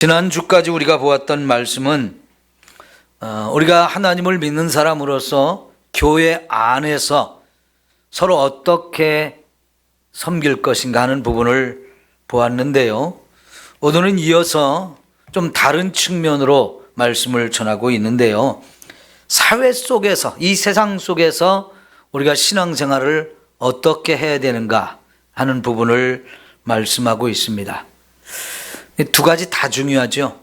지난주까지 우리가 보았던 말씀은 우리가 하나님을 믿는 사람으로서 교회 안에서 서로 어떻게 섬길 것인가 하는 부분을 보았는데요. 오늘은 이어서 좀 다른 측면으로 말씀을 전하고 있는데요. 사회 속에서, 이 세상 속에서 우리가 신앙생활을 어떻게 해야 되는가 하는 부분을 말씀하고 있습니다. 두 가지 다 중요하죠.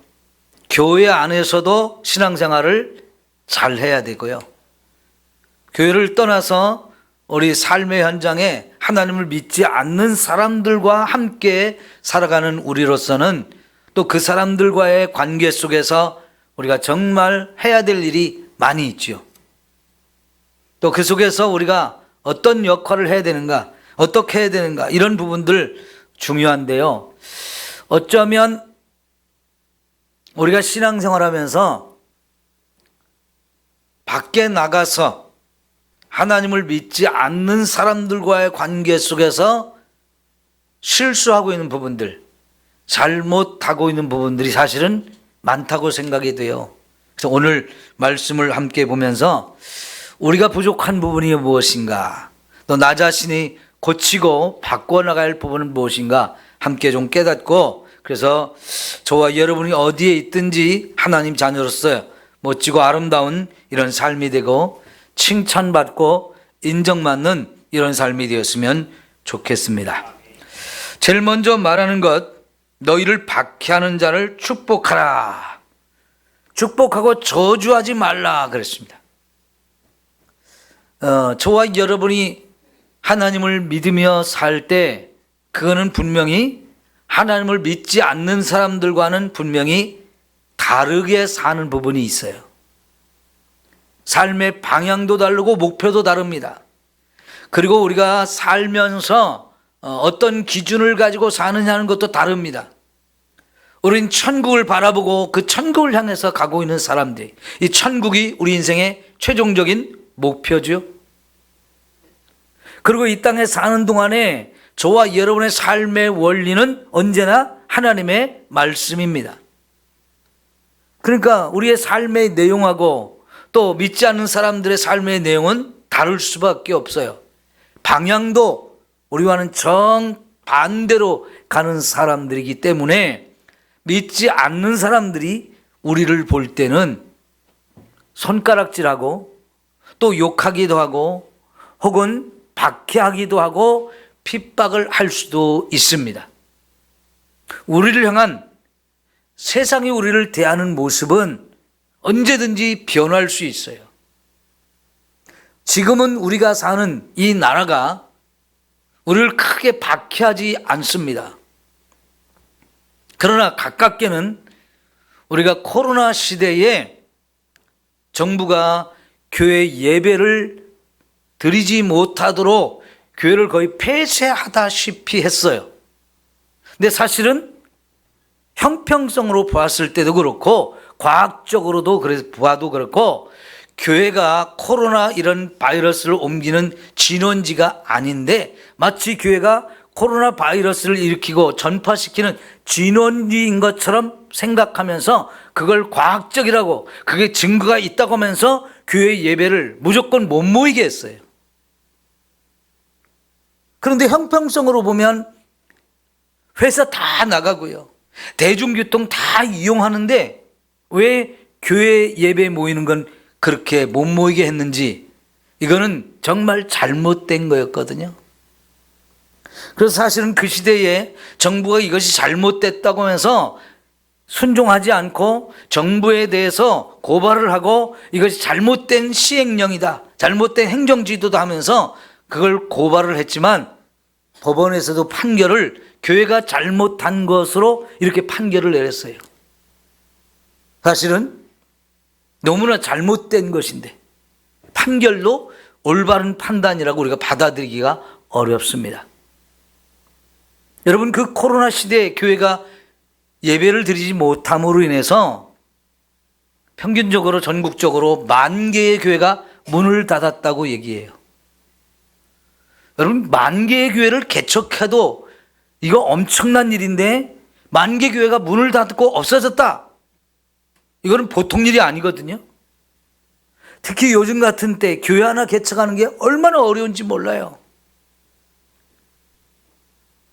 교회 안에서도 신앙생활을 잘 해야 되고요. 교회를 떠나서 우리 삶의 현장에 하나님을 믿지 않는 사람들과 함께 살아가는 우리로서는 또 그 사람들과의 관계 속에서 우리가 정말 해야 될 일이 많이 있죠. 또 그 속에서 우리가 어떤 역할을 해야 되는가, 어떻게 해야 되는가, 이런 부분들 중요한데요. 어쩌면 우리가 신앙생활 하면서 밖에 나가서 하나님을 믿지 않는 사람들과의 관계 속에서 실수하고 있는 부분들, 잘못하고 있는 부분들이 사실은 많다고 생각이 돼요. 그래서 오늘 말씀을 함께 보면서 우리가 부족한 부분이 무엇인가, 또 나 자신이 고치고 바꿔나갈 부분은 무엇인가 함께 좀 깨닫고, 그래서 저와 여러분이 어디에 있든지 하나님 자녀로서 멋지고 아름다운 이런 삶이 되고 칭찬받고 인정받는 이런 삶이 되었으면 좋겠습니다. 제일 먼저 말하는 것, 너희를 박해하는 자를 축복하라. 축복하고 저주하지 말라 그랬습니다. 저와 여러분이 하나님을 믿으며 살 때 그거는 분명히 하나님을 믿지 않는 사람들과는 분명히 다르게 사는 부분이 있어요. 삶의 방향도 다르고 목표도 다릅니다. 그리고 우리가 살면서 어떤 기준을 가지고 사느냐는 것도 다릅니다. 우린 천국을 바라보고 그 천국을 향해서 가고 있는 사람들, 이 천국이 우리 인생의 최종적인 목표죠. 그리고 이 땅에 사는 동안에 저와 여러분의 삶의 원리는 언제나 하나님의 말씀입니다. 그러니까 우리의 삶의 내용하고 또 믿지 않는 사람들의 삶의 내용은 다를 수밖에 없어요. 방향도 우리와는 정반대로 가는 사람들이기 때문에 믿지 않는 사람들이 우리를 볼 때는 손가락질하고 또 욕하기도 하고 혹은 박해하기도 하고 핍박을 할 수도 있습니다. 우리를 향한 세상이 우리를 대하는 모습은 언제든지 변할 수 있어요. 지금은 우리가 사는 이 나라가 우리를 크게 박해하지 않습니다. 그러나 가깝게는 우리가 코로나 시대에 정부가 교회 예배를 드리지 못하도록 교회를 거의 폐쇄하다시피 했어요. 근데 사실은 형평성으로 보았을 때도 그렇고 과학적으로도 보아도 그렇고 교회가 코로나 이런 바이러스를 옮기는 진원지가 아닌데 마치 교회가 코로나 바이러스를 일으키고 전파시키는 진원지인 것처럼 생각하면서 그걸 과학적이라고, 그게 증거가 있다고 하면서 교회 예배를 무조건 못 모이게 했어요. 그런데 형평성으로 보면 회사 다 나가고요, 대중교통 다 이용하는데 왜 교회 예배 모이는 건 그렇게 못 모이게 했는지, 이거는 정말 잘못된 거였거든요. 그래서 사실은 그 시대에 정부가 이것이 잘못됐다고 하면서 순종하지 않고 정부에 대해서 고발을 하고 이것이 잘못된 시행령이다, 잘못된 행정지도다 하면서 그걸 고발을 했지만 법원에서도 판결을 교회가 잘못한 것으로 이렇게 판결을 내렸어요. 사실은 너무나 잘못된 것인데 판결도 올바른 판단이라고 우리가 받아들이기가 어렵습니다. 여러분, 그 코로나 시대에 교회가 예배를 드리지 못함으로 인해서 평균적으로 전국적으로 10,000개의 교회가 문을 닫았다고 얘기해요. 여러분, 10,000개의 교회를 개척해도 이거 엄청난 일인데 만개교회가 문을 닫고 없어졌다. 이거는 보통 일이 아니거든요. 특히 요즘 같은 때 교회 하나 개척하는 게 얼마나 어려운지 몰라요.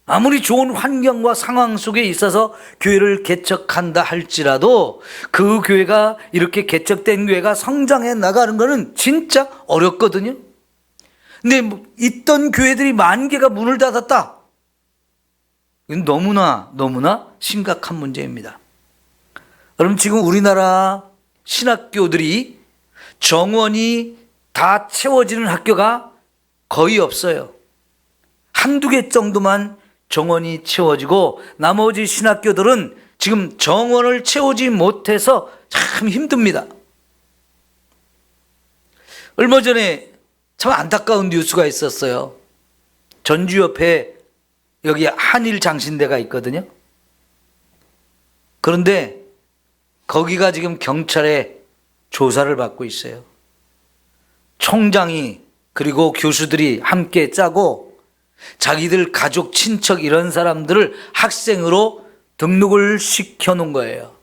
아무리 좋은 환경과 상황 속에 있어서 교회를 개척한다 할지라도 그 교회가 이렇게 개척된 교회가 성장해 나가는 것은 진짜 어렵거든요. 근데 있던 교회들이 만 개가 문을 닫았다. 이건 너무나 심각한 문제입니다. 여러분, 지금 우리나라 신학교들이 정원이 다 채워지는 학교가 거의 없어요. 한두 개 정도만 정원이 채워지고 나머지 신학교들은 지금 정원을 채우지 못해서 참 힘듭니다. 얼마 전에 참 안타까운 뉴스가 있었어요. 전주 옆에 여기 한일 장신대가 있거든요. 그런데 거기가 지금 경찰에 조사를 받고 있어요. 총장이 그리고 교수들이 함께 짜고 자기들 가족, 친척 이런 사람들을 학생으로 등록을 시켜놓은 거예요.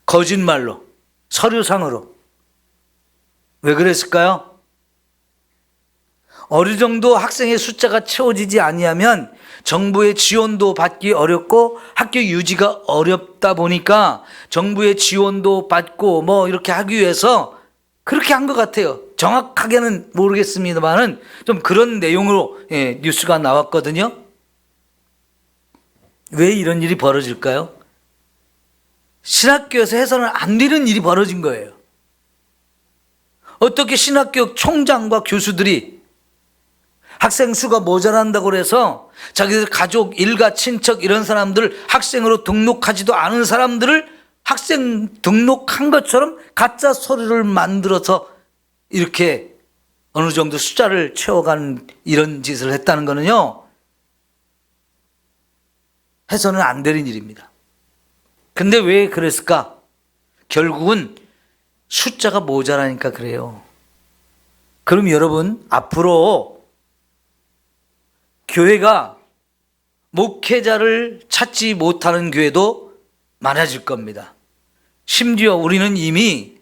거짓말로, 서류상으로. 왜 그랬을까요? 어느 정도 학생의 숫자가 채워지지 아니하면 정부의 지원도 받기 어렵고 학교 유지가 어렵다 보니까 정부의 지원도 받고 이렇게 하기 위해서 그렇게 한 것 같아요. 정확하게는 모르겠습니다만은 좀 그런 내용으로 뉴스가 나왔거든요. 왜 이런 일이 벌어질까요? 신학교에서 해서는 안 되는 일이 벌어진 거예요. 어떻게 신학교 총장과 교수들이 학생 수가 모자란다고 해서 자기들 가족, 일가, 친척 이런 사람들 학생으로 등록하지도 않은 사람들을 학생 등록한 것처럼 가짜 서류를 만들어서 이렇게 어느 정도 숫자를 채워가는 이런 짓을 했다는 거는요, 해서는 안 되는 일입니다. 근데 왜 그랬을까? 결국은 숫자가 모자라니까 그래요. 그럼 여러분, 앞으로 교회가 목회자를 찾지 못하는 교회도 많아질 겁니다. 심지어 우리는 이미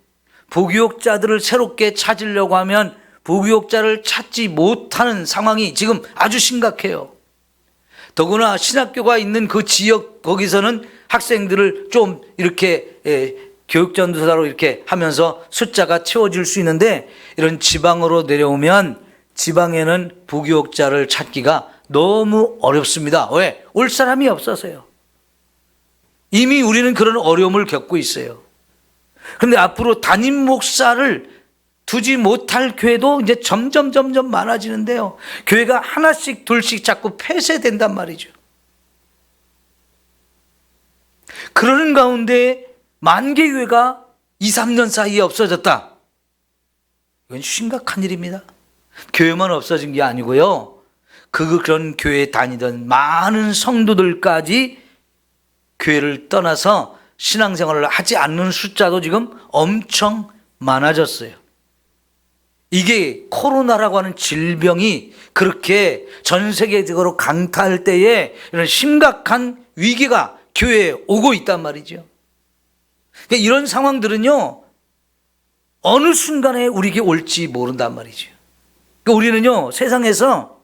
부교육자들을 새롭게 찾으려고 하면 부교육자를 찾지 못하는 상황이 지금 아주 심각해요. 더구나 신학교가 있는 그 지역, 거기서는 학생들을 좀 이렇게 교육전도사로 이렇게 하면서 숫자가 채워질 수 있는데, 이런 지방으로 내려오면 지방에는 부교육자를 찾기가 너무 어렵습니다. 왜? 올 사람이 없어서요. 이미 우리는 그런 어려움을 겪고 있어요. 그런데 앞으로 담임 목사를 두지 못할 교회도 이제 점점 많아지는데요. 교회가 하나씩 둘씩 자꾸 폐쇄된단 말이죠. 그러는 가운데 만개교회가 2, 3년 사이에 없어졌다. 이건 심각한 일입니다. 교회만 없어진 게 아니고요, 그런 교회에 다니던 많은 성도들까지 교회를 떠나서 신앙생활을 하지 않는 숫자도 지금 엄청 많아졌어요. 이게 코로나라고 하는 질병이 그렇게 전 세계적으로 강타할 때에 이런 심각한 위기가 교회에 오고 있단 말이죠. 그러니까 이런 상황들은요, 어느 순간에 우리에게 올지 모른단 말이죠. 그러니까 우리는요, 세상에서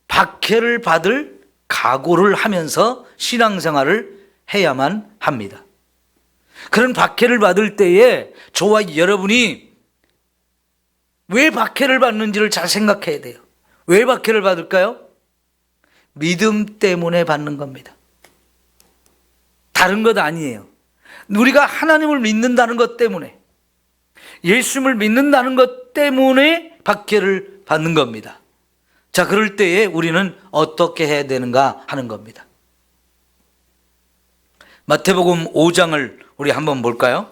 박해를 받을 각오를 하면서 신앙생활을 해야만 합니다. 그런 박해를 받을 때에 저와 여러분이 왜 박해를 받는지를 잘 생각해야 돼요. 왜 박해를 받을까요? 믿음 때문에 받는 겁니다. 다른 것 아니에요. 우리가 하나님을 믿는다는 것 때문에, 예수님을 믿는다는 것 때문에 박해를 받는 겁니다. 자, 그럴 때에 우리는 어떻게 해야 되는가 하는 겁니다. 마태복음 5장을 우리 한번 볼까요?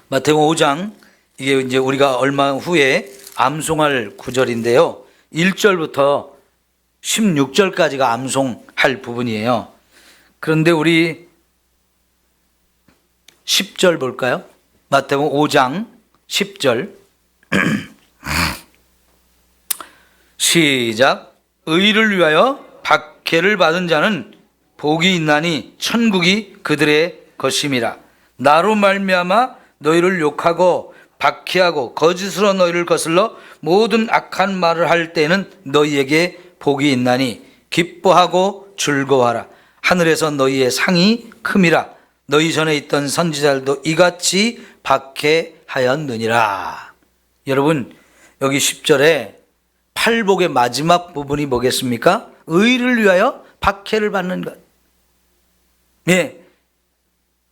마태복음 5장, 이게 이제 우리가 얼마 후에 암송할 구절인데요. 1절부터 16절까지가 암송할 부분이에요. 그런데 우리 10절 볼까요? 마태복음 5장 10절. 시작. 의를 위하여 박해를 받은 자는 복이 있나니 천국이 그들의 것임이라. 나로 말미암아 너희를 욕하고 박해하고 거짓으로 너희를 거슬러 모든 악한 말을 할 때는 너희에게 복이 있나니 기뻐하고 즐거워하라. 하늘에서 너희의 상이 큼이라. 너희 전에 있던 선지자들도 이같이 박해하였느니라. 여러분, 여기 10절에 팔복의 마지막 부분이 뭐겠습니까? 의를 위하여 박해를 받는 것. 예.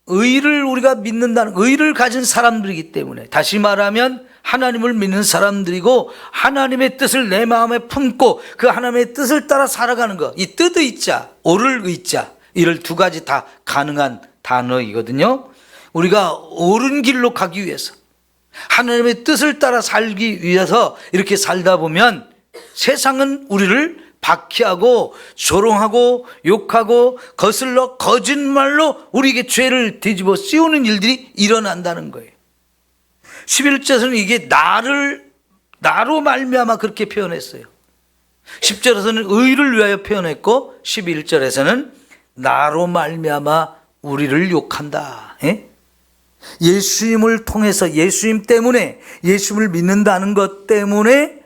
의를 우리가 믿는다는, 의를 가진 사람들이기 때문에, 다시 말하면 하나님을 믿는 사람들이고 하나님의 뜻을 내 마음에 품고 그 하나님의 뜻을 따라 살아가는 것. 이 뜻의 의자, 옳을 의자, 이를 두 가지 다 가능한 단어이거든요. 우리가 옳은 길로 가기 위해서, 하나님의 뜻을 따라 살기 위해서 이렇게 살다 보면 세상은 우리를 박해하고 조롱하고 욕하고 거슬러 거짓말로 우리에게 죄를 뒤집어 씌우는 일들이 일어난다는 거예요. 11절에서는 이게 나로 말미암아 그렇게 표현했어요. 10절에서는 의를 위하여 표현했고 11절에서는 나로 말미암아 우리를 욕한다. 예? 예수님을 통해서, 예수님 때문에, 예수님을 믿는다는 것 때문에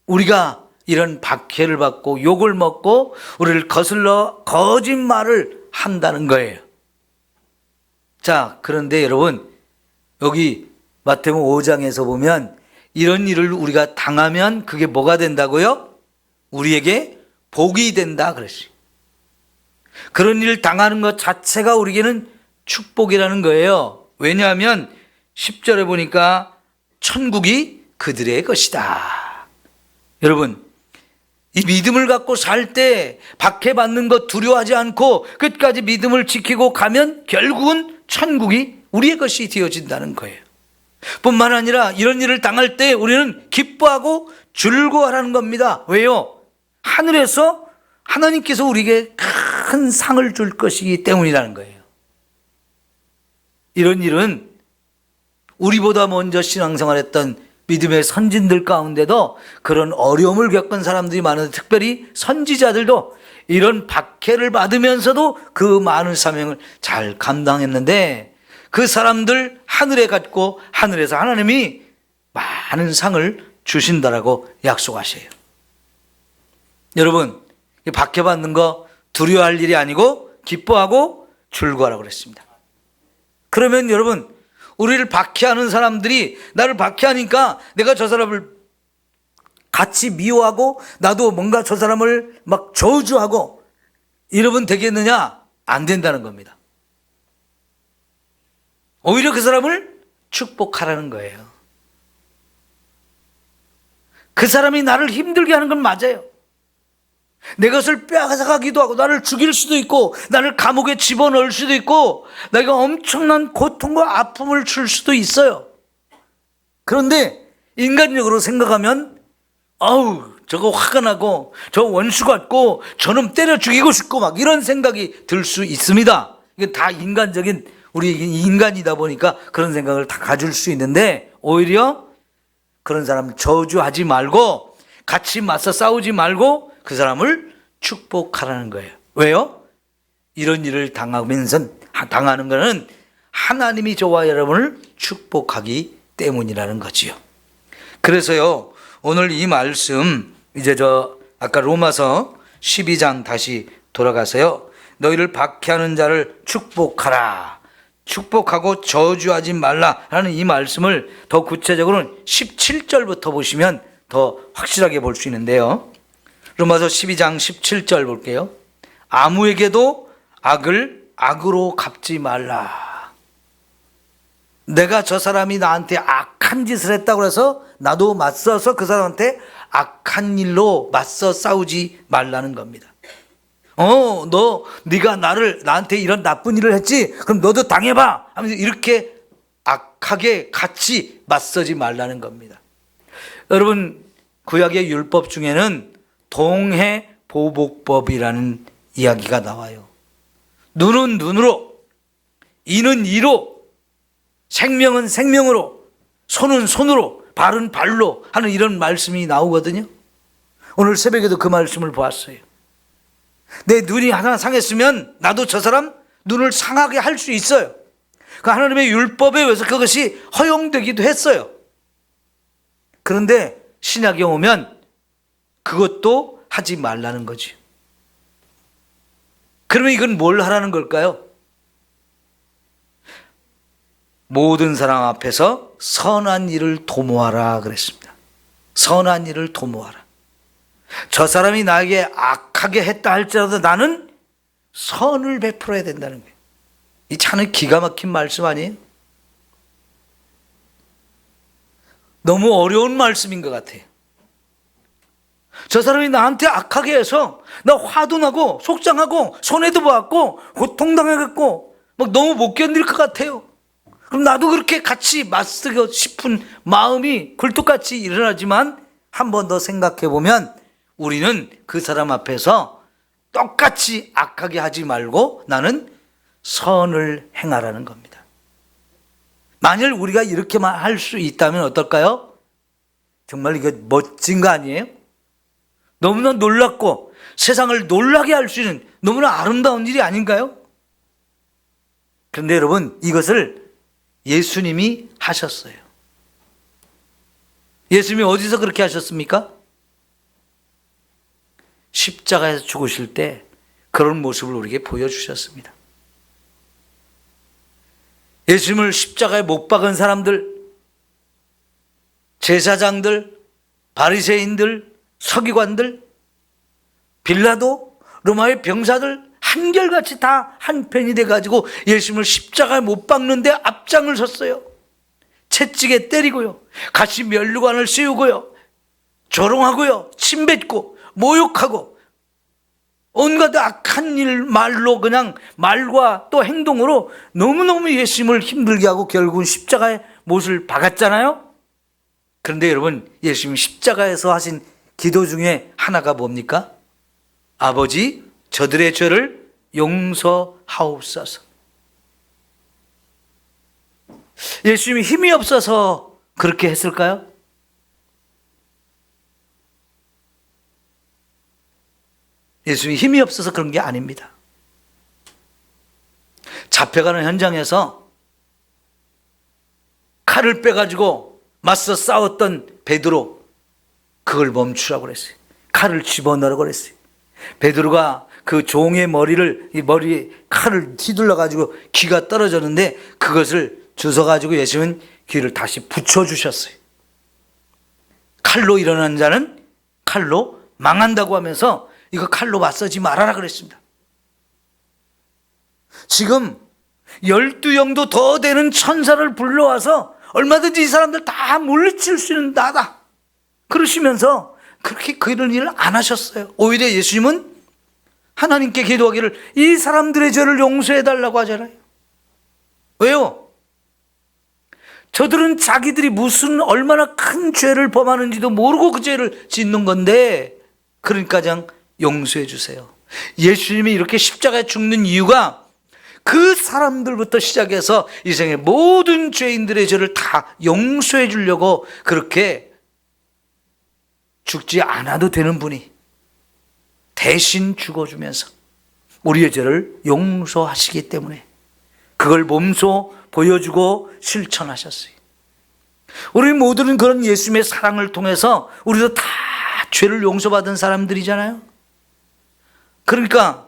우리가 이런 박해를 받고 욕을 먹고 우리를 거슬러 거짓말을 한다는 거예요. 자, 그런데 여러분, 여기 마태복음 5장에서 보면 이런 일을 우리가 당하면 그게 뭐가 된다고요? 우리에게 복이 된다 그랬어요. 그런 일을 당하는 것 자체가 우리에게는 축복이라는 거예요. 왜냐하면 10절에 보니까 천국이 그들의 것이다. 여러분, 이 믿음을 갖고 살 때 박해받는 것 두려워하지 않고 끝까지 믿음을 지키고 가면 결국은 천국이 우리의 것이 되어진다는 거예요. 뿐만 아니라 이런 일을 당할 때 우리는 기뻐하고 즐거워하라는 겁니다. 왜요? 하늘에서 하나님께서 우리에게 큰 상을 줄 것이기 때문이라는 거예요. 이런 일은 우리보다 먼저 신앙생활했던 믿음의 선진들 가운데도 그런 어려움을 겪은 사람들이 많은데, 특별히 선지자들도 이런 박해를 받으면서도 그 많은 사명을 잘 감당했는데 그 사람들 하늘에 갔고 하늘에서 하나님이 많은 상을 주신다라고 약속하셔요. 여러분, 박해받는 거 두려워할 일이 아니고 기뻐하고 즐거워하라고 그랬습니다. 그러면 여러분, 우리를 박해하는 사람들이 나를 박해하니까 내가 저 사람을 같이 미워하고 나도 뭔가 저 사람을 막 저주하고 이러면 되겠느냐? 안 된다는 겁니다. 오히려 그 사람을 축복하라는 거예요. 그 사람이 나를 힘들게 하는 건 맞아요. 내 것을 빼앗아가기도 하고 나를 죽일 수도 있고 나를 감옥에 집어넣을 수도 있고 내가 엄청난 고통과 아픔을 줄 수도 있어요. 그런데 인간적으로 생각하면 아우 저거 화가 나고 저 원수 같고 저놈 때려 죽이고 싶고 막 이런 생각이 들 수 있습니다. 이게 다 인간적인, 우리 인간이다 보니까 그런 생각을 다 가질 수 있는데, 오히려 그런 사람을 저주하지 말고 같이 맞서 싸우지 말고 그 사람을 축복하라는 거예요. 왜요? 이런 일을 당하는 것은 하나님이 저와 여러분을 축복하기 때문이라는 거지요. 그래서요, 오늘 이 말씀, 이제 아까 로마서 12장 다시 돌아가서요, 너희를 박해하는 자를 축복하라, 축복하고 저주하지 말라 라는 이 말씀을 더 구체적으로는 17절부터 보시면 더 확실하게 볼 수 있는데요. 로마서 12장 17절 볼게요. 아무에게도 악을 악으로 갚지 말라. 내가 저 사람이 나한테 악한 짓을 했다고 해서 나도 맞서서 그 사람한테 악한 일로 맞서 싸우지 말라는 겁니다. 네가 나한테 이런 나쁜 일을 했지? 그럼 너도 당해봐 하면서 이렇게 악하게 같이 맞서지 말라는 겁니다. 여러분, 구약의 율법 중에는 동해보복법이라는 이야기가 나와요. 눈은 눈으로, 이는 이로, 생명은 생명으로, 손은 손으로, 발은 발로 하는 이런 말씀이 나오거든요. 오늘 새벽에도 그 말씀을 보았어요. 내 눈이 하나 상했으면 나도 저 사람 눈을 상하게 할 수 있어요. 그 하나님의 율법에 의해서 그것이 허용되기도 했어요. 그런데 신약에 오면 그것도 하지 말라는 거지. 그러면 이건 뭘 하라는 걸까요? 모든 사람 앞에서 선한 일을 도모하라 그랬습니다. 선한 일을 도모하라. 저 사람이 나에게 악하게 했다 할지라도 나는 선을 베풀어야 된다는 거예요. 이 차는 기가 막힌 말씀 아니에요? 너무 어려운 말씀인 것 같아요. 저 사람이 나한테 악하게 해서 나 화도 나고 속상하고 손해도 받고 고통당하겠고 막 너무 못 견딜 것 같아요. 그럼 나도 그렇게 같이 맞서고 싶은 마음이 굴뚝같이 일어나지만 한 번 더 생각해 보면 우리는 그 사람 앞에서 똑같이 악하게 하지 말고 나는 선을 행하라는 겁니다. 만일 우리가 이렇게만 할 수 있다면 어떨까요? 정말 이게 멋진 거 아니에요? 너무나 놀랍고 세상을 놀라게 할 수 있는 너무나 아름다운 일이 아닌가요? 그런데 여러분, 이것을 예수님이 하셨어요. 예수님이 어디서 그렇게 하셨습니까? 십자가에서 죽으실 때 그런 모습을 우리에게 보여주셨습니다. 예수님을 십자가에 못 박은 사람들, 제사장들, 바리새인들, 서기관들, 빌라도, 로마의 병사들 한결같이 다 한편이 돼가지고 예수님을 십자가에 못 박는데 앞장을 섰어요. 채찍에 때리고요, 같이 면류관을 씌우고요, 조롱하고요, 침뱉고 모욕하고 온갖 악한 일 말로, 그냥 말과 또 행동으로 너무너무 예수님을 힘들게 하고 결국은 십자가에 못을 박았잖아요. 그런데 여러분, 예수님 십자가에서 하신 기도 중에 하나가 뭡니까? 아버지, 저들의 죄를 용서하옵소서. 예수님이 힘이 없어서 그렇게 했을까요? 예수님이 힘이 없어서 그런 게 아닙니다. 잡혀가는 현장에서 칼을 빼가지고 맞서 싸웠던 베드로, 그걸 멈추라고 그랬어요. 칼을 집어넣으라고 그랬어요. 베드로가 그 종의 머리에 칼을 휘둘러가지고 귀가 떨어졌는데 그것을 주워가지고 예수님은 귀를 다시 붙여주셨어요. 칼로 일어난 자는 칼로 망한다고 하면서 이거 칼로 맞서지 말아라 그랬습니다. 지금 12영도 더 되는 천사를 불러와서 얼마든지 이 사람들 다 물리칠 수 있는 나다 그러시면서 그렇게 그런 일을 안 하셨어요. 오히려 예수님은 하나님께 기도하기를 이 사람들의 죄를 용서해 달라고 하잖아요. 왜요? 저들은 자기들이 무슨 얼마나 큰 죄를 범하는지도 모르고 그 죄를 짓는 건데, 그러니까 그냥 용서해 주세요. 예수님이 이렇게 십자가에 죽는 이유가 그 사람들부터 시작해서 이 세상의 모든 죄인들의 죄를 다 용서해 주려고 그렇게 죽지 않아도 되는 분이 대신 죽어주면서 우리의 죄를 용서하시기 때문에 그걸 몸소 보여주고 실천하셨어요. 우리 모두는 그런 예수님의 사랑을 통해서 우리도 다 죄를 용서받은 사람들이잖아요. 그러니까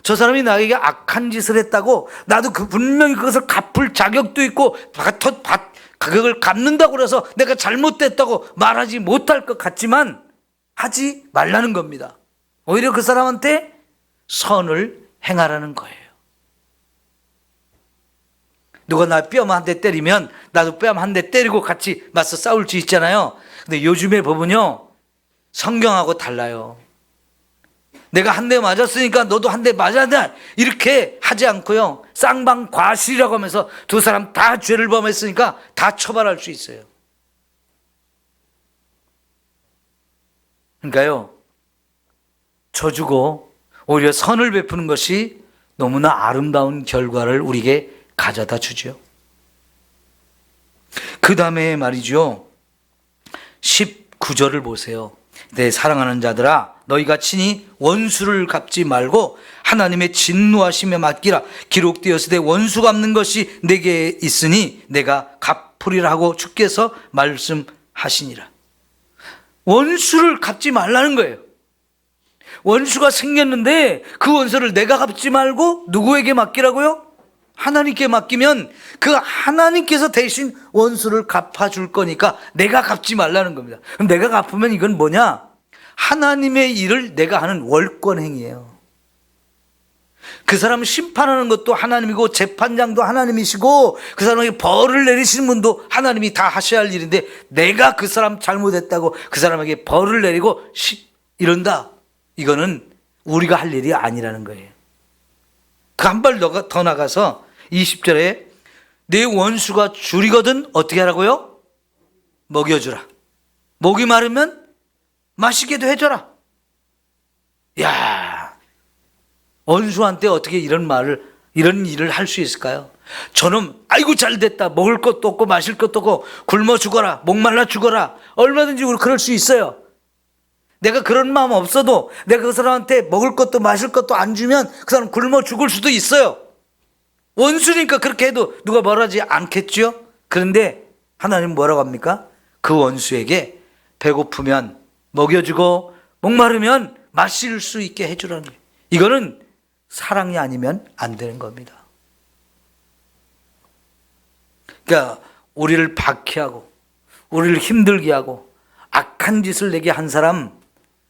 저 사람이 나에게 악한 짓을 했다고 나도 분명히 그것을 갚을 자격도 있고 가격을 갚는다고 그래서 내가 잘못됐다고 말하지 못할 것 같지만 하지 말라는 겁니다. 오히려 그 사람한테 선을 행하라는 거예요. 누가 나 뺨 한 대 때리면 나도 뺨 한 대 때리고 같이 맞서 싸울 수 있잖아요. 근데 요즘의 법은요, 성경하고 달라요. 내가 한 대 맞았으니까 너도 한 대 맞아야 돼, 이렇게 하지 않고요, 쌍방과실이라고 하면서 두 사람 다 죄를 범했으니까 다 처벌할 수 있어요. 그러니까요, 져주고 오히려 선을 베푸는 것이 너무나 아름다운 결과를 우리에게 가져다 주죠. 그 다음에 말이죠, 19절을 보세요. 내 사랑하는 자들아, 너희가 친히 원수를 갚지 말고 하나님의 진노하심에 맡기라. 기록되었으되 원수 갚는 것이 내게 있으니 내가 갚으리라 하고 주께서 말씀하시니라. 원수를 갚지 말라는 거예요. 원수가 생겼는데 그 원수를 내가 갚지 말고 누구에게 맡기라고요? 하나님께 맡기면 그 하나님께서 대신 원수를 갚아줄 거니까 내가 갚지 말라는 겁니다. 그럼 내가 갚으면 이건 뭐냐? 하나님의 일을 내가 하는 월권행위예요. 그 사람을 심판하는 것도 하나님이고 재판장도 하나님이시고 그 사람에게 벌을 내리시는 분도 하나님이 다 하셔야 할 일인데 내가 그 사람 잘못했다고 그 사람에게 벌을 내리고 이런다. 이거는 우리가 할 일이 아니라는 거예요. 그 한 발 더 나가서 20절에 내 원수가 줄이거든 어떻게 하라고요? 먹여주라. 목이 마르면 마시게도 해줘라. 야, 원수한테 어떻게 이런 일을 할 수 있을까요? 저놈 아이고 잘됐다. 먹을 것도 없고 마실 것도 없고 굶어 죽어라. 목말라 죽어라. 얼마든지 우리 그럴 수 있어요. 내가 그런 마음 없어도 내가 그 사람한테 먹을 것도 마실 것도 안 주면 그 사람 굶어 죽을 수도 있어요. 원수니까 그렇게 해도 누가 뭐라지 않겠죠? 그런데 하나님 뭐라고 합니까? 그 원수에게 배고프면 먹여주고 목마르면 마실 수 있게 해주라는 거예요. 이거는 사랑이 아니면 안 되는 겁니다. 그러니까 우리를 박해하고 우리를 힘들게 하고 악한 짓을 내게 한 사람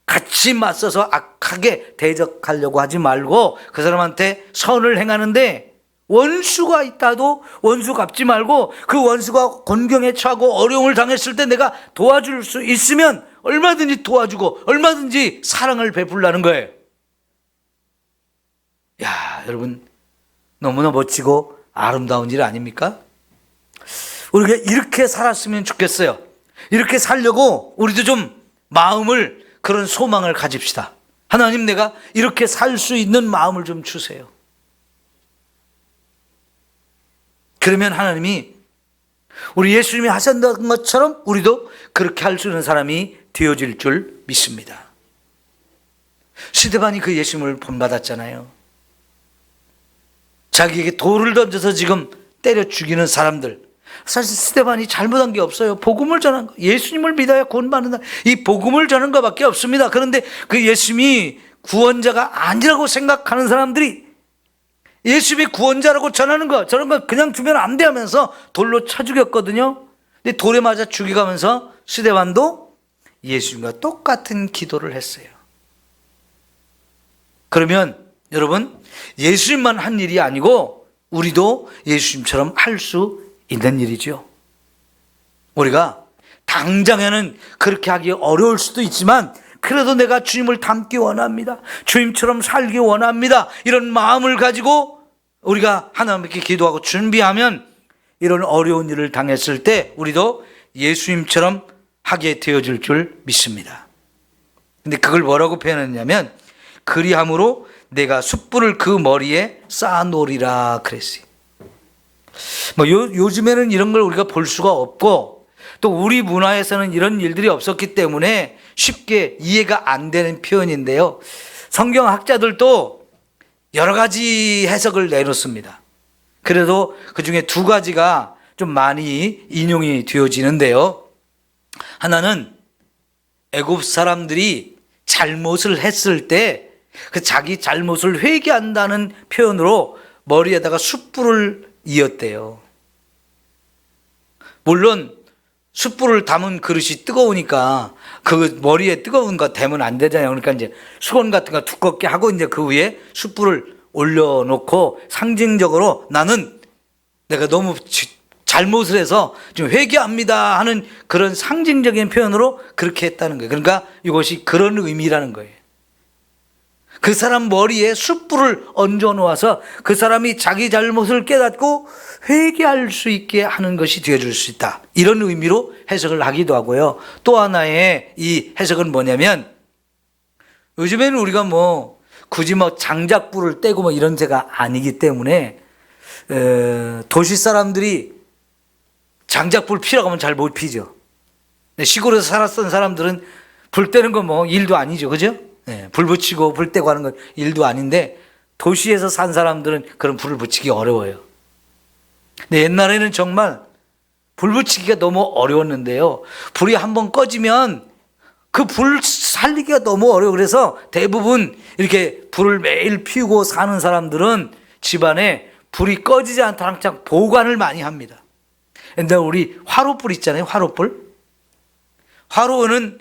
같이 맞서서 악하게 대적하려고 하지 말고 그 사람한테 선을 행하는데 원수가 있다도 원수 갚지 말고 그 원수가 곤경에 처하고 어려움을 당했을 때 내가 도와줄 수 있으면 얼마든지 도와주고 얼마든지 사랑을 베풀라는 거예요. 야, 여러분 너무나 멋지고 아름다운 일 아닙니까? 우리가 이렇게 살았으면 좋겠어요. 이렇게 살려고 우리도 좀 마음을 그런 소망을 가집시다. 하나님 내가 이렇게 살 수 있는 마음을 좀 주세요. 그러면 하나님이 우리 예수님이 하셨던 것처럼 우리도 그렇게 할 수 있는 사람이 되어질 줄 믿습니다. 스데반이 그 예수님을 본받았잖아요. 자기에게 돌을 던져서 지금 때려 죽이는 사람들, 사실 스데반이 잘못한 게 없어요. 복음을 전한 거, 예수님을 믿어야 구원받는다, 이 복음을 전한 것밖에 없습니다. 그런데 그 예수님이 구원자가 아니라고 생각하는 사람들이 예수님이 구원자라고 전하는 거, 저런 거 그냥 주면 안 돼 하면서 돌로 쳐 죽였거든요. 근데 돌에 맞아 죽여가면서 스데반도 예수님과 똑같은 기도를 했어요. 그러면 여러분, 예수님만 한 일이 아니고 우리도 예수님처럼 할 수 있는 일이죠. 우리가 당장에는 그렇게 하기 어려울 수도 있지만 그래도 내가 주님을 닮기 원합니다. 주님처럼 살기 원합니다. 이런 마음을 가지고 우리가 하나님께 기도하고 준비하면 이런 어려운 일을 당했을 때 우리도 예수님처럼 하게 되어질 줄 믿습니다. 근데 그걸 뭐라고 표현했냐면 그리함으로 내가 숯불을 그 머리에 쌓아놓으리라 그랬어요. 요즘에는 이런 걸 우리가 볼 수가 없고 또 우리 문화에서는 이런 일들이 없었기 때문에 쉽게 이해가 안 되는 표현인데요. 성경학자들도 여러 가지 해석을 내놓습니다. 그래도 그 중에 두 가지가 좀 많이 인용이 되어지는데요. 하나는 애굽 사람들이 잘못을 했을 때 그 자기 잘못을 회개한다는 표현으로 머리에다가 숯불을 이었대요. 물론 숯불을 담은 그릇이 뜨거우니까 그 머리에 뜨거운 거 대면 안 되잖아요. 그러니까 이제 수건 같은 거 두껍게 하고 이제 그 위에 숯불을 올려놓고 상징적으로 나는 내가 너무 잘못을 해서 좀 회개합니다 하는 그런 상징적인 표현으로 그렇게 했다는 거예요. 그러니까 이것이 그런 의미라는 거예요. 그 사람 머리에 숯불을 얹어 놓아서 그 사람이 자기 잘못을 깨닫고 회개할 수 있게 하는 것이 되어줄 수 있다. 이런 의미로 해석을 하기도 하고요. 또 하나의 이 해석은 뭐냐면 요즘에는 우리가 굳이 장작불을 떼고 이런 데가 아니기 때문에 도시 사람들이 장작불 피라고 하면 잘 못 피죠. 시골에서 살았던 사람들은 불 떼는 건 뭐 일도 아니죠. 그죠? 예, 불 붙이고 불 떼고 하는 건 일도 아닌데 도시에서 산 사람들은 그런 불을 붙이기 어려워요. 근데 옛날에는 정말 불 붙이기가 너무 어려웠는데요. 불이 한번 꺼지면 그 불 살리기가 너무 어려워. 그래서 대부분 이렇게 불을 매일 피우고 사는 사람들은 집안에 불이 꺼지지 않도록 항상 보관을 많이 합니다. 근데 우리 화로불 있잖아요. 화로불. 화로는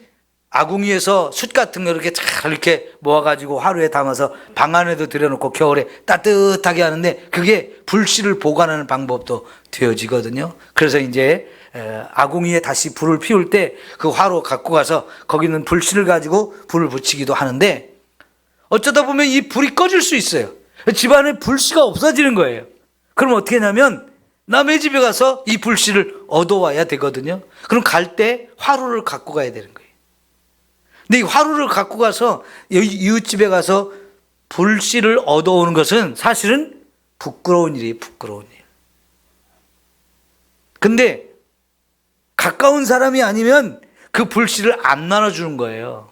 아궁이에서 숯 같은 거 이렇게 잘 이렇게 모아가지고 화로에 담아서 방 안에도 들여놓고 겨울에 따뜻하게 하는데 그게 불씨를 보관하는 방법도 되어지거든요. 그래서 이제 아궁이에 다시 불을 피울 때 그 화로 갖고 가서 거기 있는 불씨를 가지고 불을 붙이기도 하는데 어쩌다 보면 이 불이 꺼질 수 있어요. 집안에 불씨가 없어지는 거예요. 그럼 어떻게 하냐면 남의 집에 가서 이 불씨를 얻어와야 되거든요. 그럼 갈 때 화로를 갖고 가야 되는 거예요. 근데 이 화로를 갖고 가서 이웃집에 가서 불씨를 얻어오는 것은 사실은 부끄러운 일이에요. 부끄러운 일. 근데 가까운 사람이 아니면 그 불씨를 안 나눠주는 거예요.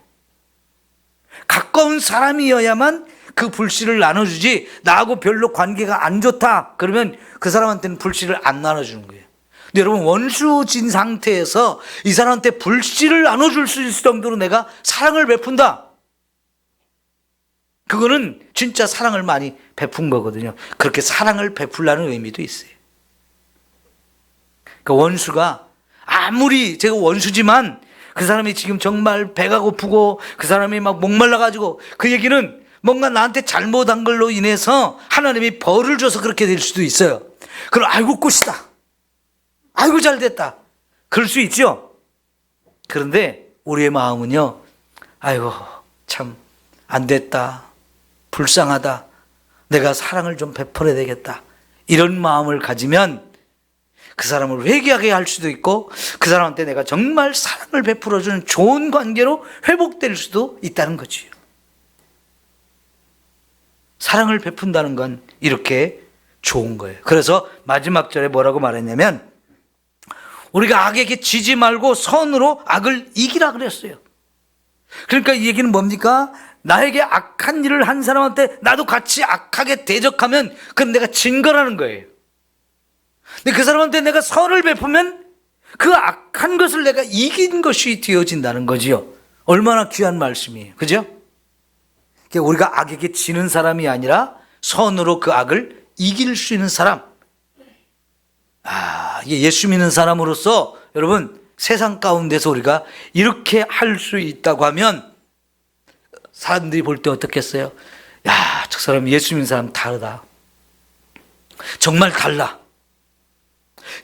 가까운 사람이어야만 그 불씨를 나눠주지 나하고 별로 관계가 안 좋다 그러면 그 사람한테는 불씨를 안 나눠주는 거예요. 근데 여러분 원수진 상태에서 이 사람한테 불씨를 나눠줄 수 있을 정도로 내가 사랑을 베푼다. 그거는 진짜 사랑을 많이 베푼 거거든요. 그렇게 사랑을 베풀라는 의미도 있어요. 그 원수가 아무리 제가 원수지만 그 사람이 지금 정말 배가 고프고 그 사람이 막 목말라가지고 그 얘기는 뭔가 나한테 잘못한 걸로 인해서 하나님이 벌을 줘서 그렇게 될 수도 있어요. 그럼 아이고 꽃이다. 아이고 잘 됐다. 그럴 수 있죠. 그런데 우리의 마음은요. 아이고 참 안 됐다. 불쌍하다. 내가 사랑을 좀 베풀어야 되겠다. 이런 마음을 가지면 그 사람을 회개하게 할 수도 있고 그 사람한테 내가 정말 사랑을 베풀어주는 좋은 관계로 회복될 수도 있다는 거지요. 사랑을 베푼다는 건 이렇게 좋은 거예요. 그래서 마지막 절에 뭐라고 말했냐면 우리가 악에게 지지 말고 선으로 악을 이기라 그랬어요. 그러니까 이 얘기는 뭡니까? 나에게 악한 일을 한 사람한테 나도 같이 악하게 대적하면 그건 내가 진 거라는 거예요. 근데 그 사람한테 내가 선을 베푸면 그 악한 것을 내가 이긴 것이 되어진다는 거지요. 얼마나 귀한 말씀이에요. 그죠? 우리가 악에게 지는 사람이 아니라 선으로 그 악을 이길 수 있는 사람. 예수 믿는 사람으로서 여러분 세상 가운데서 우리가 이렇게 할 수 있다고 하면 사람들이 볼 때 어떻겠어요? 야, 저 사람 예수 믿는 사람 다르다. 정말 달라.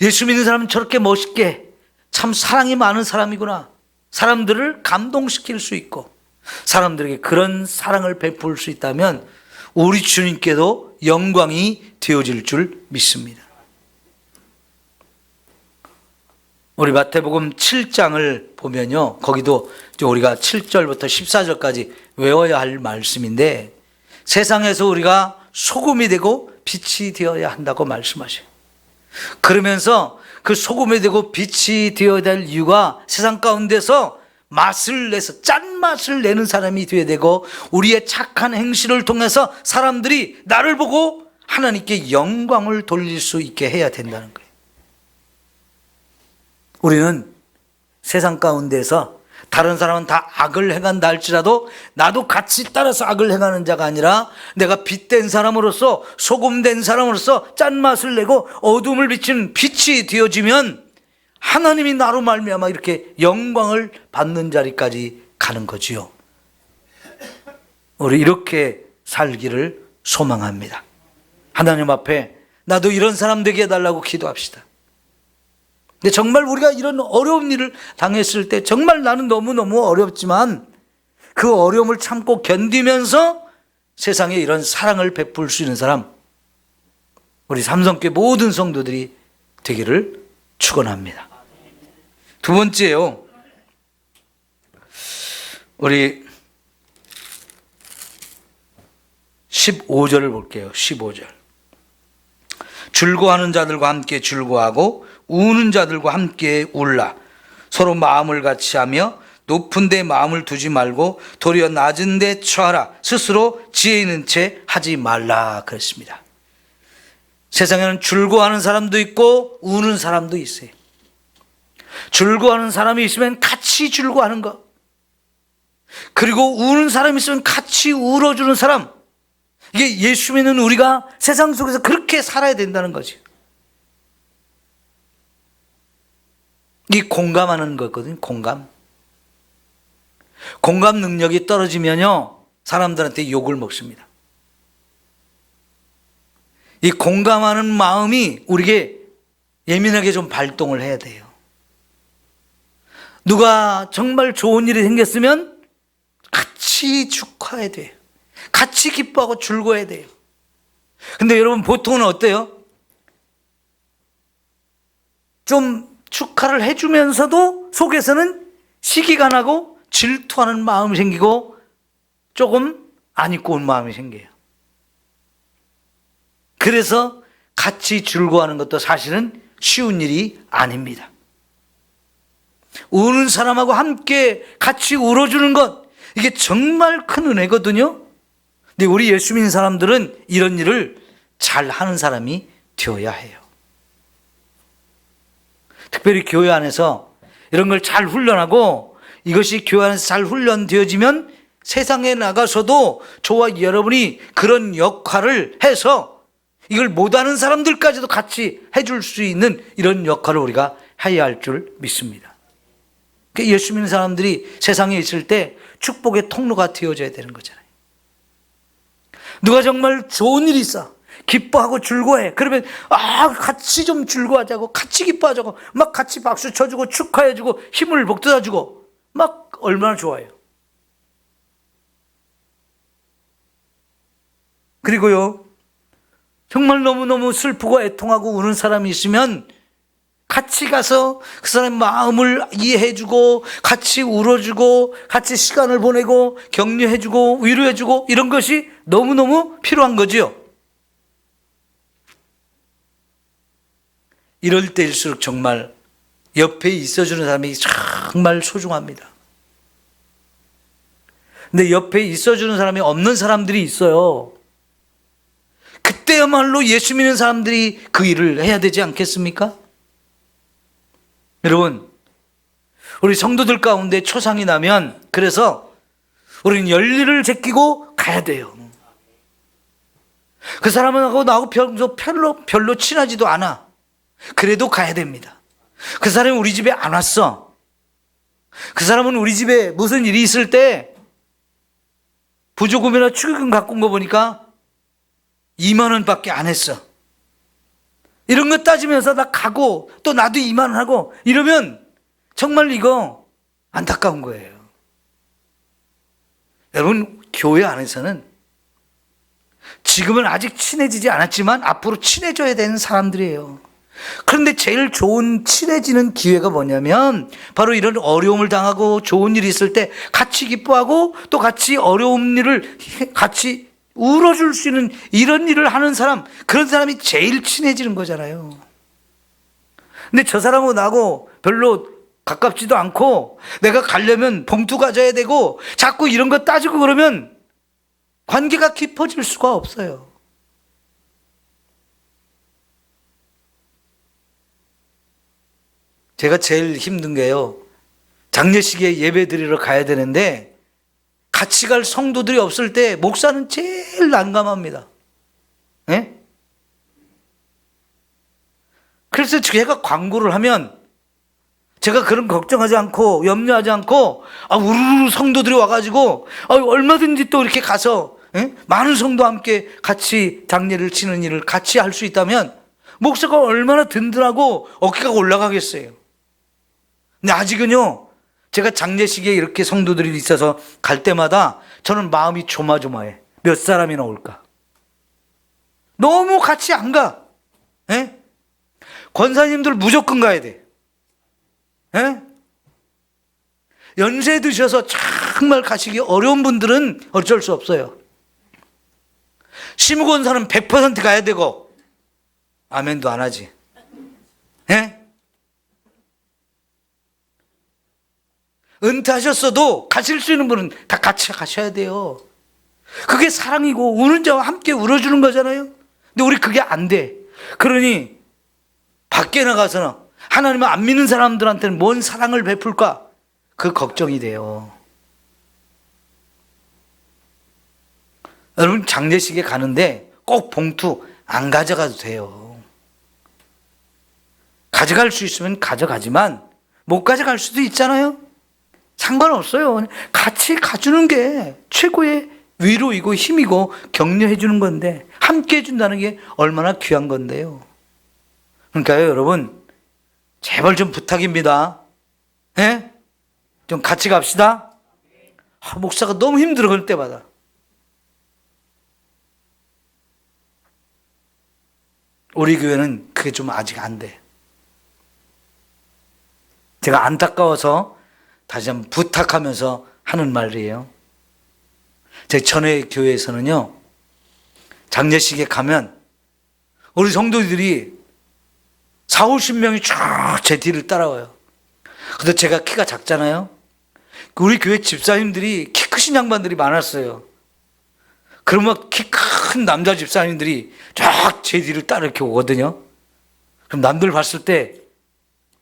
예수 믿는 사람은 저렇게 멋있게 참 사랑이 많은 사람이구나. 사람들을 감동시킬 수 있고 사람들에게 그런 사랑을 베풀 수 있다면 우리 주님께도 영광이 되어질 줄 믿습니다. 우리 마태복음 7장을 보면요. 거기도 우리가 7절부터 14절까지 외워야 할 말씀인데 세상에서 우리가 소금이 되고 빛이 되어야 한다고 말씀하셔요. 그러면서 그 소금이 되고 빛이 되어야 될 이유가 세상 가운데서 맛을 내서 짠맛을 내는 사람이 되어야 되고 우리의 착한 행실을 통해서 사람들이 나를 보고 하나님께 영광을 돌릴 수 있게 해야 된다는 거예요. 우리는 세상 가운데서 다른 사람은 다 악을 행한다 할지라도 나도 같이 따라서 악을 행하는 자가 아니라 내가 빛된 사람으로서 소금된 사람으로서 짠맛을 내고 어둠을 비치는 빛이 되어지면 하나님이 나로 말미암아 이렇게 영광을 받는 자리까지 가는 거지요. 우리 이렇게 살기를 소망합니다. 하나님 앞에 나도 이런 사람 되게 해달라고 기도합시다. 근데 정말 우리가 이런 어려운 일을 당했을 때 정말 나는 너무너무 어렵지만 그 어려움을 참고 견디면서 세상에 이런 사랑을 베풀 수 있는 사람 우리 삼성교회 모든 성도들이 되기를 축원합니다. 두 번째요. 우리 15절을 볼게요. 15절. 즐거워하는 자들과 함께 즐거워하고 우는 자들과 함께 울라. 서로 마음을 같이 하며 높은 데 마음을 두지 말고 도리어 낮은 데 처하라. 스스로 지혜 있는 채 하지 말라 그랬습니다. 세상에는 즐거워하는 사람도 있고 우는 사람도 있어요. 즐거워하는 사람이 있으면 같이 즐거워하는 것, 그리고 우는 사람이 있으면 같이 울어주는 사람, 이게 예수 믿는 우리가 세상 속에서 그렇게 살아야 된다는 거지. 이 공감하는 거거든요. 공감 능력이 떨어지면요 사람들한테 욕을 먹습니다. 이 공감하는 마음이 우리에게 예민하게 좀 발동을 해야 돼요. 누가 정말 좋은 일이 생겼으면 같이 축하해야 돼요. 같이 기뻐하고 즐거워해야 돼요. 근데 여러분 보통은 어때요? 좀 축하를 해주면서도 속에서는 시기가 나고 질투하는 마음이 생기고 조금 안 입고 온 마음이 생겨요. 그래서 같이 즐거워하는 것도 사실은 쉬운 일이 아닙니다. 우는 사람하고 함께 같이 울어주는 것, 이게 정말 큰 은혜거든요. 근데 우리 예수 믿는 사람들은 이런 일을 잘 하는 사람이 되어야 해요. 특별히 교회 안에서 이런 걸 잘 훈련하고, 이것이 교회 안에서 잘 훈련되어지면 세상에 나가서도 저와 여러분이 그런 역할을 해서 이걸 못하는 사람들까지도 같이 해줄 수 있는 이런 역할을 우리가 해야 할 줄 믿습니다. 예수 믿는 사람들이 세상에 있을 때 축복의 통로가 되어져야 되는 거잖아요. 누가 정말 좋은 일이 있어, 기뻐하고 즐거워해, 그러면 같이 좀 즐거워하자고, 같이 기뻐하자고, 막 같이 박수 쳐주고 축하해주고 힘을 북돋아주고 막 얼마나 좋아요. 그리고요 정말 너무너무 슬프고 애통하고 우는 사람이 있으면 같이 가서 그 사람의 마음을 이해해주고 같이 울어주고 같이 시간을 보내고 격려해주고 위로해주고, 이런 것이 너무너무 필요한 거지요. 이럴 때일수록 정말 옆에 있어주는 사람이 정말 소중합니다. 근데 옆에 있어주는 사람이 없는 사람들이 있어요. 그때야말로 예수 믿는 사람들이 그 일을 해야 되지 않겠습니까? 여러분, 우리 성도들 가운데 초상이 나면 그래서 우리는 열일을 제끼고 가야 돼요. 그 사람하고 나하고 별로 친하지도 않아. 그래도 가야 됩니다. 그 사람이 우리 집에 안 왔어. 그 사람은 우리 집에 무슨 일이 있을 때 부조금이나 축의금 갖고 온 거 보니까 2만 원밖에 안 했어. 이런 거 따지면서 나 가고 또 나도 2만 원 하고 이러면 정말 이거 안타까운 거예요. 여러분, 교회 안에서는 지금은 아직 친해지지 않았지만 앞으로 친해져야 되는 사람들이에요. 그런데 제일 좋은 친해지는 기회가 뭐냐면 바로 이런 어려움을 당하고 좋은 일이 있을 때 같이 기뻐하고 또 같이 어려운 일을 같이 울어줄 수 있는 이런 일을 하는 사람, 그런 사람이 제일 친해지는 거잖아요. 근데 저 사람하고 나하고 별로 가깝지도 않고 내가 가려면 봉투 가져야 되고 자꾸 이런 거 따지고 그러면 관계가 깊어질 수가 없어요. 제가 제일 힘든 게요, 장례식에 예배 드리러 가야 되는데 같이 갈 성도들이 없을 때 목사는 제일 난감합니다. 네? 그래서 제가 광고를 하면 제가 그런 걱정하지 않고 염려하지 않고 우르르 성도들이 와가지고 얼마든지 또 이렇게 가서 많은 성도와 함께 같이 장례를 치는 일을 같이 할 수 있다면 목사가 얼마나 든든하고 어깨가 올라가겠어요. 근데 아직은요, 제가 장례식에 이렇게 성도들이 있어서 갈 때마다 저는 마음이 조마조마해. 몇 사람이나 올까? 너무 같이 안 가. 에? 권사님들 무조건 가야 돼. 에? 연세 드셔서 정말 가시기 어려운 분들은 어쩔 수 없어요. 시무권사는 100% 가야 되고 아멘도 안 하지. 에? 은퇴하셨어도 가실 수 있는 분은 다 같이 가셔야 돼요. 그게 사랑이고 우는 자와 함께 울어주는 거잖아요. 근데 우리 그게 안 돼. 그러니 밖에 나가서는 하나님을 안 믿는 사람들한테는 뭔 사랑을 베풀까? 그 걱정이 돼요. 여러분 장례식에 가는데 꼭 봉투 안 가져가도 돼요. 가져갈 수 있으면 가져가지만 못 가져갈 수도 있잖아요. 상관없어요. 같이 가주는 게 최고의 위로이고 힘이고 격려해 주는 건데, 함께 해준다는 게 얼마나 귀한 건데요. 그러니까요 여러분, 제발 좀 부탁입니다. 예? 좀 같이 갑시다. 목사가 너무 힘들어 그럴 때마다. 우리 교회는 그게 좀 아직 안 돼. 제가 안타까워서 다시 한번 부탁하면서 하는 말이에요. 제 전에 교회에서는요, 장례식에 가면 우리 성도들이 40-50명이 쫙 제 뒤를 따라와요. 근데 제가 키가 작잖아요. 우리 교회 집사님들이 키 크신 양반들이 많았어요. 그러면 키 큰 남자 집사님들이 쫙 제 뒤를 따라 이렇게 오거든요. 그럼 남들 봤을 때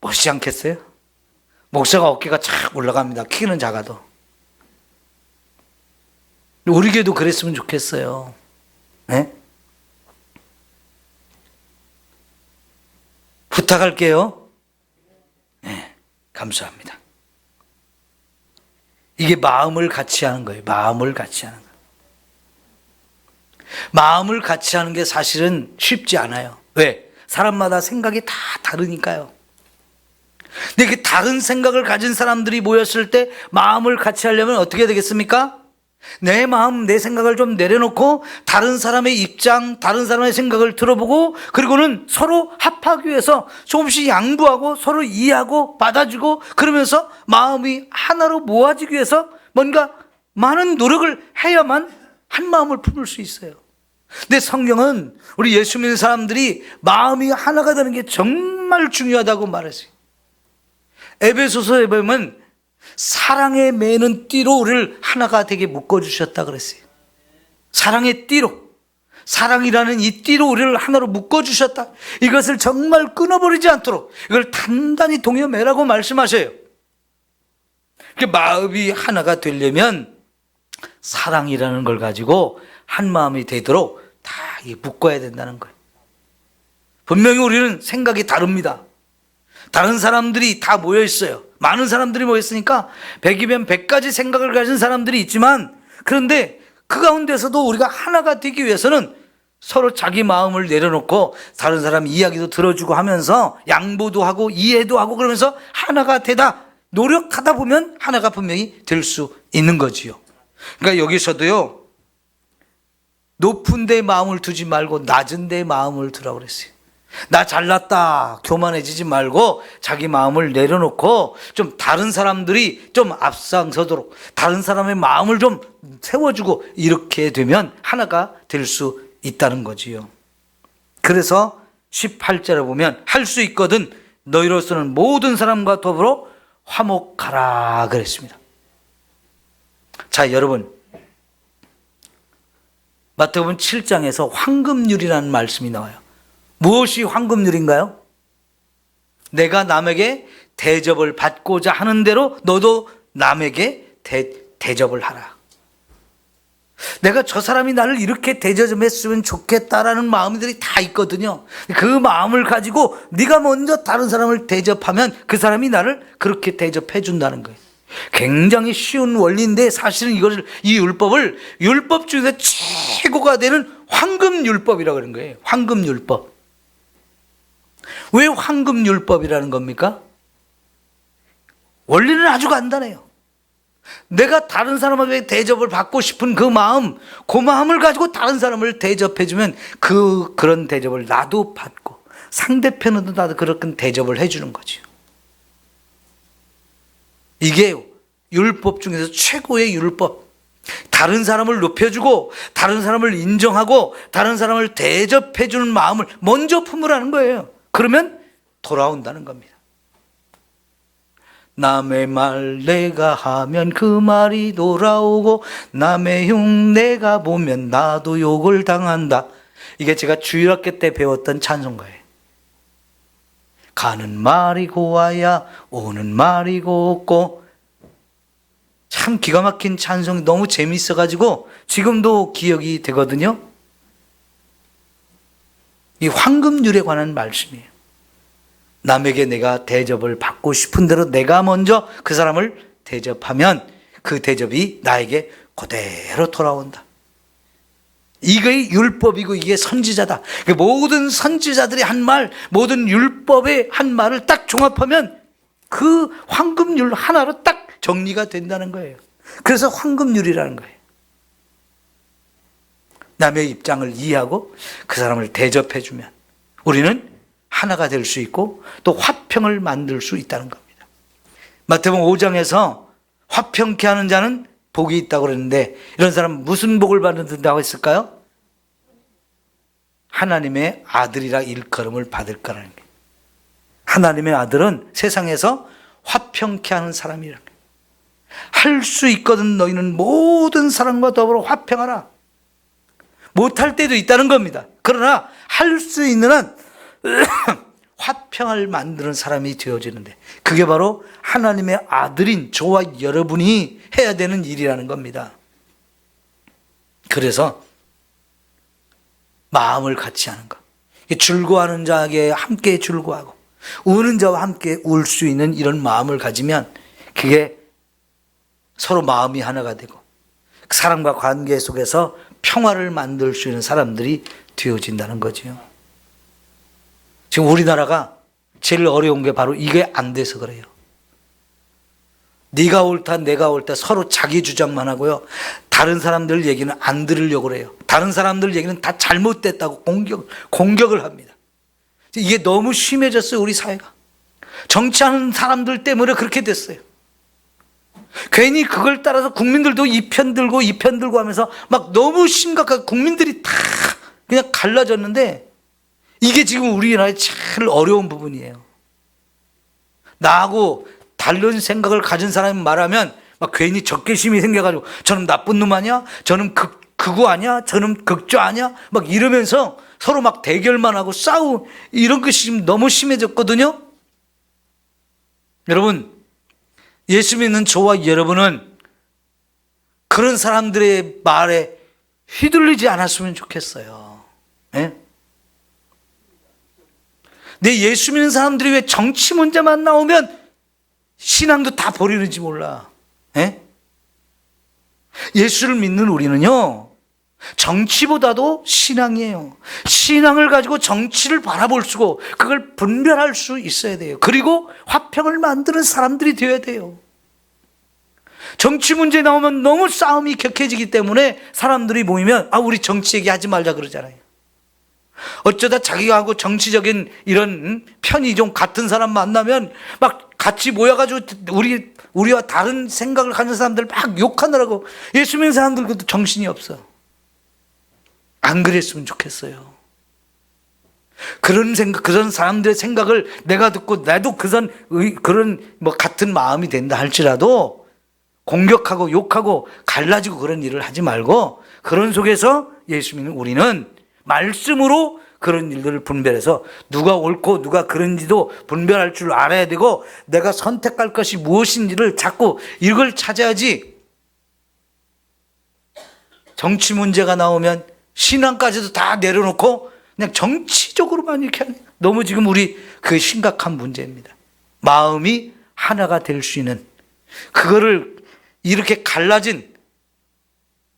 멋있지 않겠어요? 목사가 어깨가 착 올라갑니다. 키는 작아도. 우리 교회도 그랬으면 좋겠어요. 네? 부탁할게요. 네, 감사합니다. 이게 마음을 같이 하는 거예요. 마음을 같이 하는 거예요. 마음을 같이 하는 게 사실은 쉽지 않아요. 왜? 사람마다 생각이 다 다르니까요. 근데 그 다른 생각을 가진 사람들이 모였을 때 마음을 같이 하려면 어떻게 되겠습니까? 내 마음, 내 생각을 좀 내려놓고 다른 사람의 입장, 다른 사람의 생각을 들어보고, 그리고는 서로 합하기 위해서 조금씩 양보하고 서로 이해하고 받아주고, 그러면서 마음이 하나로 모아지기 위해서 뭔가 많은 노력을 해야만 한 마음을 품을 수 있어요. 근데 성경은 우리 예수 믿는 사람들이 마음이 하나가 되는 게 정말 중요하다고 말했어요. 에베소서에 보면 사랑에 매는 띠로 우리를 하나가 되게 묶어주셨다 그랬어요. 사랑의 띠로, 사랑이라는 이 띠로 우리를 하나로 묶어주셨다. 이것을 정말 끊어버리지 않도록 이걸 단단히 동여 매라고 말씀하셔요. 마음이 하나가 되려면 사랑이라는 걸 가지고 한 마음이 되도록 다 묶어야 된다는 거예요. 분명히 우리는 생각이 다릅니다. 다른 사람들이 다 모여 있어요. 많은 사람들이 모여 있으니까 100이면 100가지 생각을 가진 사람들이 있지만, 그런데 그 가운데서도 우리가 하나가 되기 위해서는 서로 자기 마음을 내려놓고 다른 사람 이야기도 들어주고 하면서 양보도 하고 이해도 하고, 그러면서 하나가 되다 노력하다 보면 하나가 분명히 될 수 있는 거지요. 그러니까 여기서도요, 높은 데 마음을 두지 말고 낮은 데 마음을 두라고 그랬어요. 나 잘났다 교만해지지 말고 자기 마음을 내려놓고 좀 다른 사람들이 좀 앞장서도록 다른 사람의 마음을 좀 세워주고, 이렇게 되면 하나가 될 수 있다는 거지요. 그래서 18절에 보면 할 수 있거든 너희로서는 모든 사람과 더불어 화목하라 그랬습니다. 자, 여러분, 마태복음 7장에서 황금률이라는 말씀이 나와요. 무엇이 황금률인가요? 내가 남에게 대접을 받고자 하는 대로 너도 남에게 대접을 하라. 내가 저 사람이 나를 이렇게 대접했으면 좋겠다라는 마음들이 다 있거든요. 그 마음을 가지고 네가 먼저 다른 사람을 대접하면 그 사람이 나를 그렇게 대접해 준다는 거예요. 굉장히 쉬운 원리인데 사실은 이 율법을 율법 중에서 최고가 되는 황금율법이라고 그러는 거예요. 황금율법. 왜 황금율법이라는 겁니까? 원리는 아주 간단해요. 내가 다른 사람에게 대접을 받고 싶은 그 마음을 가지고 다른 사람을 대접해주면 그런 대접을 나도 받고 상대편은 나도 그런 대접을 해주는 거죠. 이게 율법 중에서 최고의 율법. 다른 사람을 높여주고 다른 사람을 인정하고 다른 사람을 대접해주는 마음을 먼저 품으라는 거예요. 그러면 돌아온다는 겁니다. 남의 말 내가 하면 그 말이 돌아오고 남의 욕 내가 보면 나도 욕을 당한다. 이게 제가 주일학교 때 배웠던 찬송가예요. 가는 말이 고와야 오는 말이 곱고. 참 기가 막힌 찬송이 너무 재미있어가지고 지금도 기억이 되거든요. 이 황금률에 관한 말씀이에요. 남에게 내가 대접을 받고 싶은 대로 내가 먼저 그 사람을 대접하면 그 대접이 나에게 그대로 돌아온다. 이게 율법이고 이게 선지자다. 모든 선지자들이 한 말, 모든 율법의 한 말을 딱 종합하면 그 황금률 하나로 딱 정리가 된다는 거예요. 그래서 황금률이라는 거예요. 남의 입장을 이해하고 그 사람을 대접해주면 우리는 하나가 될 수 있고 또 화평을 만들 수 있다는 겁니다. 마태복음 5장에서 화평케 하는 자는 복이 있다고 그랬는데 이런 사람 무슨 복을 받는다고 했을까요? 하나님의 아들이라 일컬음을 받을 거라는 거예요. 하나님의 아들은 세상에서 화평케 하는 사람이라는 거예요. 할 수 있거든 너희는 모든 사람과 더불어 화평하라. 못할 때도 있다는 겁니다. 그러나 할 수 있는 한 화평을 만드는 사람이 되어지는데 그게 바로 하나님의 아들인 저와 여러분이 해야 되는 일이라는 겁니다. 그래서 마음을 같이 하는 것, 즐거워하는 자에게 함께 즐거워하고 우는 자와 함께 울 수 있는 이런 마음을 가지면 그게 서로 마음이 하나가 되고 사람과 관계 속에서 평화를 만들 수 있는 사람들이 되어진다는 거죠. 지금 우리나라가 제일 어려운 게 바로 이게 안 돼서 그래요. 네가 옳다 내가 옳다 서로 자기 주장만 하고요. 다른 사람들 얘기는 안 들으려고 그래요. 다른 사람들 얘기는 다 잘못됐다고 공격을 합니다. 이게 너무 심해졌어요. 우리 사회가. 정치하는 사람들 때문에 그렇게 됐어요. 괜히 그걸 따라서 국민들도 이 편 들고 이 편 들고 하면서 막 너무 심각하게 국민들이 다 그냥 갈라졌는데 이게 지금 우리나라의 제일 어려운 부분이에요. 나하고 다른 생각을 가진 사람이 말하면 막 괜히 적개심이 생겨가지고 저는 나쁜 놈 아니야? 저는 극우 아니야? 저는 극좌 아니야? 막 이러면서 서로 막 대결만 하고 싸우고 이런 것이 지금 너무 심해졌거든요. 여러분, 예수 믿는 저와 여러분은 그런 사람들의 말에 휘둘리지 않았으면 좋겠어요. 네? 근데 예수 믿는 사람들이 왜 정치 문제만 나오면 신앙도 다 버리는지 몰라. 네? 예수를 믿는 우리는요, 정치보다도 신앙이에요. 신앙을 가지고 정치를 바라볼 수고 그걸 분별할 수 있어야 돼요. 그리고 화평을 만드는 사람들이 되어야 돼요. 정치 문제 나오면 너무 싸움이 격해지기 때문에 사람들이 모이면 우리 정치 얘기하지 말자 그러잖아요. 어쩌다 자기하고 정치적인 이런 편이 좀 같은 사람 만나면 막 같이 모여가지고 우리와 다른 생각을 가진 사람들 막 욕하느라고 예수 믿는 사람들도 정신이 없어. 안 그랬으면 좋겠어요. 그런 사람들의 생각을 내가 듣고 나도 그런 같은 마음이 된다 할지라도 공격하고 욕하고 갈라지고 그런 일을 하지 말고 그런 속에서 예수 믿는 우리는 말씀으로 그런 일들을 분별해서 누가 옳고 누가 그런지도 분별할 줄 알아야 되고 내가 선택할 것이 무엇인지를 자꾸 이걸 찾아야지. 정치 문제가 나오면 신앙까지도 다 내려놓고 그냥 정치적으로만 이렇게 하는 너무 지금 우리 그 심각한 문제입니다. 마음이 하나가 될 수 있는 그거를 이렇게 갈라진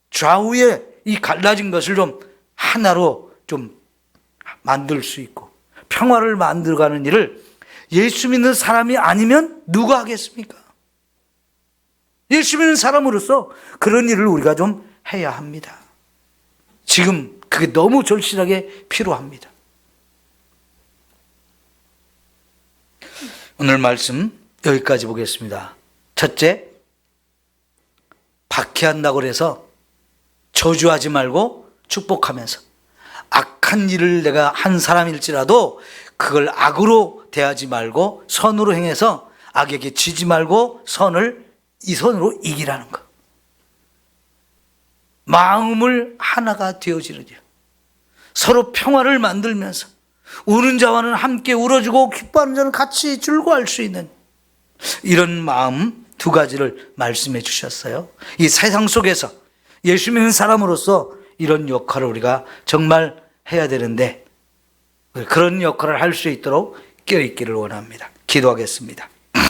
좌우에 이 갈라진 것을 좀 하나로 좀 만들 수 있고 평화를 만들어가는 일을 예수 믿는 사람이 아니면 누가 하겠습니까? 예수 믿는 사람으로서 그런 일을 우리가 좀 해야 합니다. 지금 그게 너무 절실하게 필요합니다. 오늘 말씀 여기까지 보겠습니다. 첫째, 박해한다고 해서 저주하지 말고 축복하면서 악한 일을 내가 한 사람일지라도 그걸 악으로 대하지 말고 선으로 행해서 악에게 지지 말고 선을 이 손으로 이기라는 것. 마음을 하나가 되어지느냐. 서로 평화를 만들면서 우는 자와는 함께 울어주고 기뻐하는 자는 같이 즐거워할 수 있는 이런 마음 두 가지를 말씀해 주셨어요. 이 세상 속에서 예수 믿는 사람으로서 이런 역할을 우리가 정말 해야 되는데 그런 역할을 할 수 있도록 깨어있기를 원합니다. 기도하겠습니다.